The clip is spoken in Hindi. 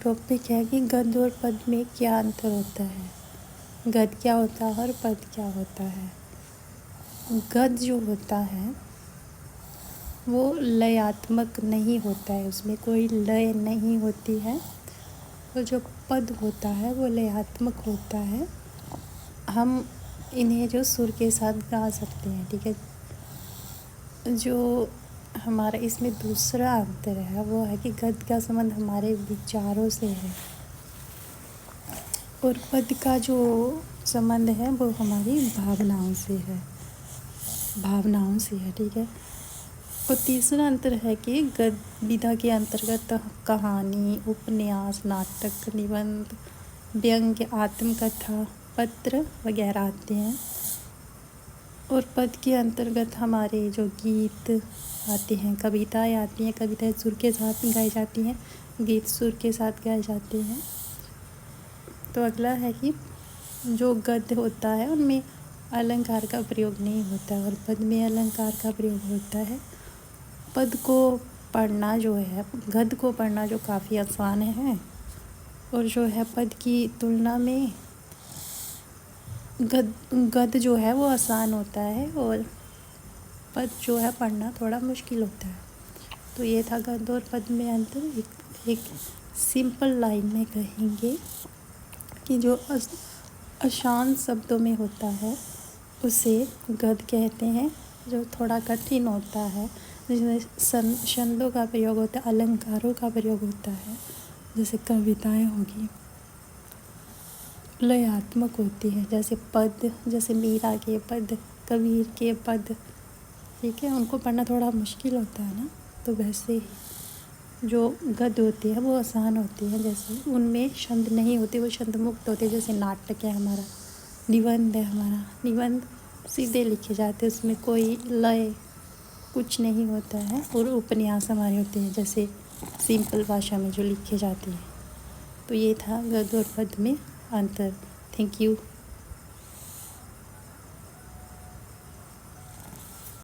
टॉपिक है कि गद्य और पद में क्या अंतर होता है। गद्य क्या होता है और पद क्या होता है। गद्य जो होता है वो लयात्मक नहीं होता है, उसमें कोई लय नहीं होती है। और जो पद होता है वो लयात्मक होता है। हम इन्हें जो सुर के साथ गा सकते हैं, ठीक है। जो हमारा इसमें दूसरा अंतर है वो है कि गद्य का संबंध हमारे विचारों से है और पद का जो संबंध है वो हमारी भावनाओं से है, ठीक है। और तीसरा अंतर है कि गद्य विधा के अंतर्गत कहानी, उपन्यास, नाटक, निबंध, व्यंग्य, आत्मकथा, पत्र वगैरह आते हैं। और पद के अंतर्गत हमारे जो गीत आते हैं, कविताएं आती हैं। कविताएं सुर के साथ गाई जाती हैं, गीत सुर के साथ गाए जाते हैं। तो अगला है कि जो गद्य होता है उनमें अलंकार का प्रयोग नहीं होता और पद में अलंकार का प्रयोग होता है। पद को पढ़ना जो है, गद्य को पढ़ना जो काफ़ी आसान है और जो है पद की तुलना में गद्य जो है वो आसान होता है और पद जो है पढ़ना थोड़ा मुश्किल होता है। तो ये था गद्य और पद में अंतर। एक सिंपल लाइन में कहेंगे कि जो आसान शब्दों में होता है उसे गद्य कहते हैं। जो थोड़ा कठिन होता है, जिसमें छंदों का प्रयोग होता है, अलंकारों का प्रयोग होता है, जैसे कविताएं होगी, लयात्मक होती है, जैसे पद, जैसे मीरा के पद, कबीर के पद, ठीक है। उनको पढ़ना थोड़ा मुश्किल होता है ना। तो वैसे ही जो गद्य होती है वो आसान होती है, जैसे उनमें छंद नहीं होते, वो छंद मुक्त होते हैं। जैसे नाटक है हमारा, निबंध है हमारा, निबंध सीधे लिखे जाते हैं, उसमें कोई लय कुछ नहीं होता है। और उपन्यास हमारे होते हैं जैसे सिंपल भाषा में जो लिखे जाते हैं। तो ये था गद्य और पद में अंतर। Thank you.